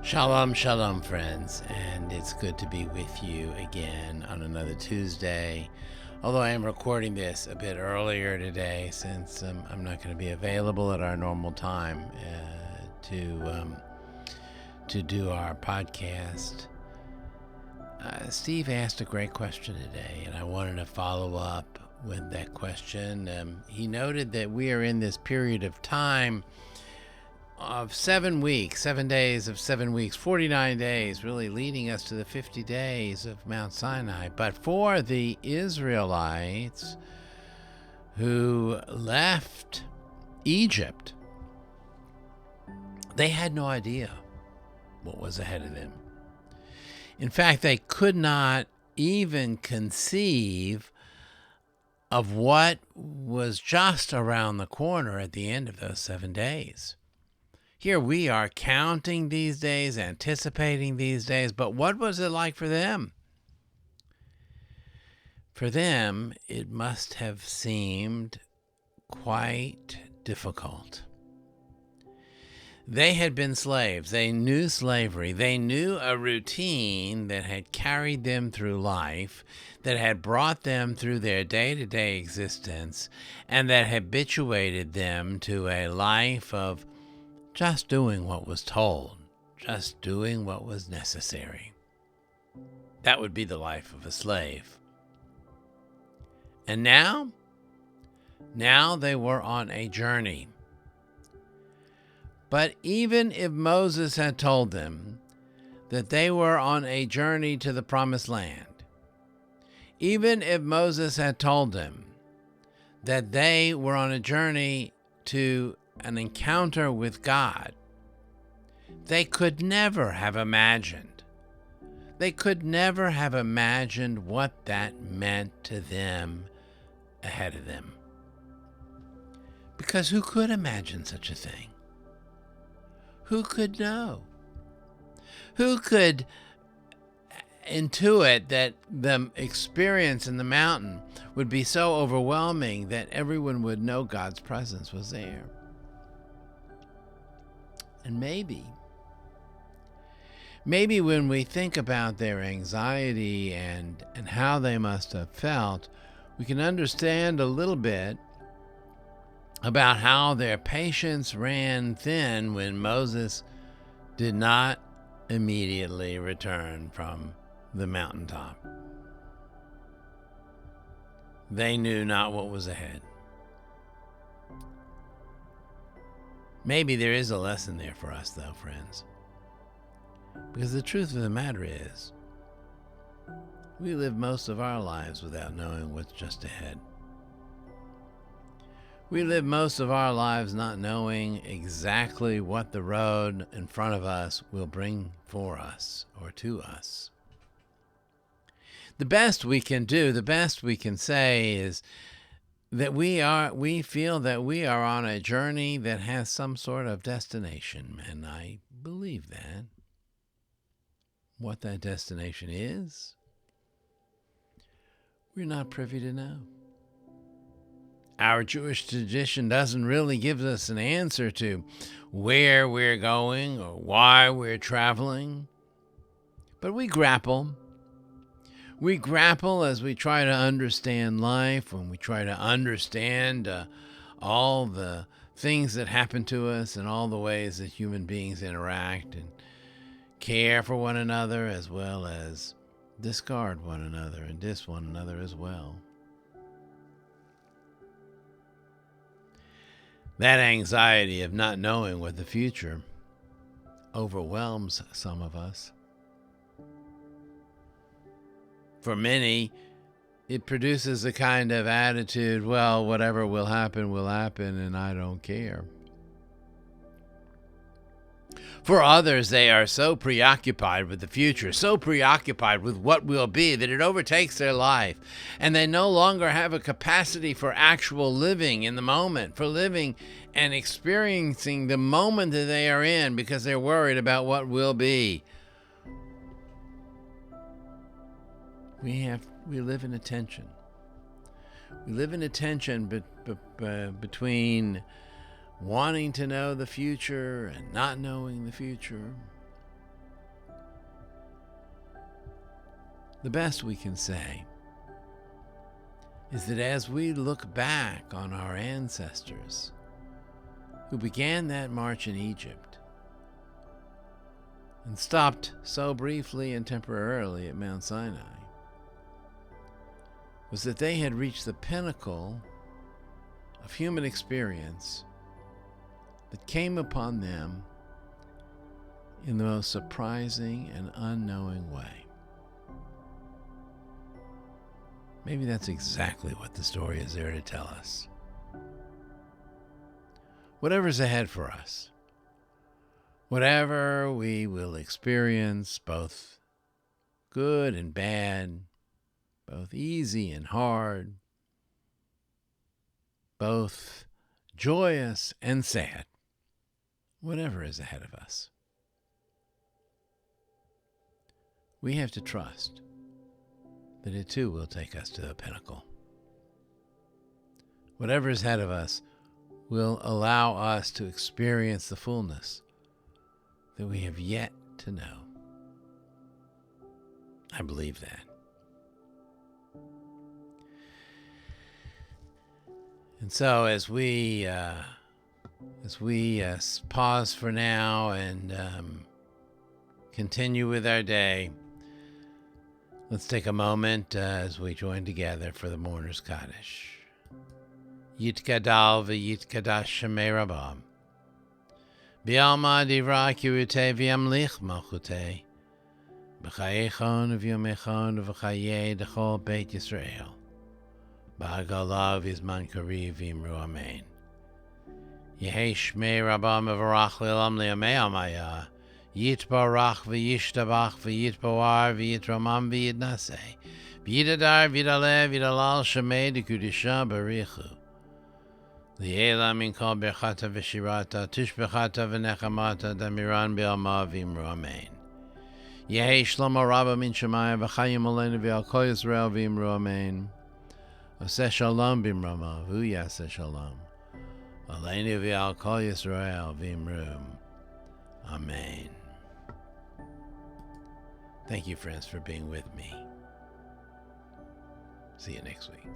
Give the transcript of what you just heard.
Shalom, shalom, friends, and it's good to be with you again on another Tuesday. Although I am recording this a bit earlier today, since I'm not going to be available at our normal time to do our podcast. Steve asked a great question today, and I wanted to follow up with that question. He noted that we are in this period of time of 7 weeks, 7 days of 7 weeks, 49 days, really leading us to the 50 days of Mount Sinai. But for the Israelites who left Egypt, they had no idea what was ahead of them. In fact, they could not even conceive of what was just around the corner at the end of those 7 days. Here we are counting these days, anticipating these days, but what was it like for them? For them, it must have seemed quite difficult. They had been slaves. They knew slavery. They knew a routine that had carried them through life, that had brought them through their day-to-day existence, and that habituated them to a life of just doing what was told, just doing what was necessary. That would be the life of a slave. And now they were on a journey. But even if Moses had told them that they were on a journey to the promised land, even if Moses had told them that they were on a journey to an encounter with God, they could never have imagined. They could never have imagined what that meant to them ahead of them. Because who could imagine such a thing? Who could know? Who could intuit that the experience in the mountain would be so overwhelming that everyone would know God's presence was there? And maybe when we think about their anxiety and how they must have felt, we can understand a little bit about how their patience ran thin when Moses did not immediately return from the mountaintop. They knew not what was ahead. Maybe there is a lesson there for us, though, friends. Because the truth of the matter is, we live most of our lives without knowing what's just ahead. We live most of our lives not knowing exactly what the road in front of us will bring for us or to us. The best we can do, the best we can say is that we feel that we are on a journey that has some sort of destination, and I believe that. What that destination is, we're not privy to know. Our Jewish tradition doesn't really give us an answer to where we're going or why we're traveling, but we grapple. We grapple as we try to understand life, when we try to understand all the things that happen to us and all the ways that human beings interact and care for one another, as well as discard one another and diss one another as well. That anxiety of not knowing what the future overwhelms some of us. For many, it produces a kind of attitude, well, whatever will happen, and I don't care. For others, they are so preoccupied with the future, so preoccupied with what will be, that it overtakes their life, and they no longer have a capacity for actual living in the moment, for living and experiencing the moment that they are in, because they're worried about what will be. We live in a tension. We live in a tension between wanting to know the future and not knowing the future. The best we can say is that as we look back on our ancestors who began that march in Egypt and stopped so briefly and temporarily at Mount Sinai, was that they had reached the pinnacle of human experience that came upon them in the most surprising and unknowing way. Maybe that's exactly what the story is there to tell us. Whatever's ahead for us, whatever we will experience, both good and bad, both easy and hard, both joyous and sad, whatever is ahead of us, we have to trust that it too will take us to the pinnacle. Whatever is ahead of us will allow us to experience the fullness that we have yet to know. I believe that. And so as we pause for now and continue with our day, let's take a moment as we join together for the Mourner's Kaddish. Yitkadal v'yitkadash shemei Rabam. B'alma divra kirutei v'yamlich malchutei. B'chayechon v'yomechon v'chayei d'chol Beit Yisrael. B'agalav v'zman kariv v'imru amen. Yehei shmei Rabam v'varach l'olam li'amei amaya. Yitbarach v'yishtabach v'yitbawar v'yitramam v'yidnaseh. V'yidadar v'yidaleh v'yidalal shemei d'kudisha barichu. Li'ela min kol berchata v'shirata tishbechata v'nechamata damiran b'alma v'imru amen. Yehei shlomo rabba min shemaya v'chayim aleinu v'al kol Yisrael v'imru amen. Oseh shalom b'imrama v'uyaseh shalom. Aleinu v'al kol Yisrael v'imru amen. Thank you, friends, for being with me. See you next week.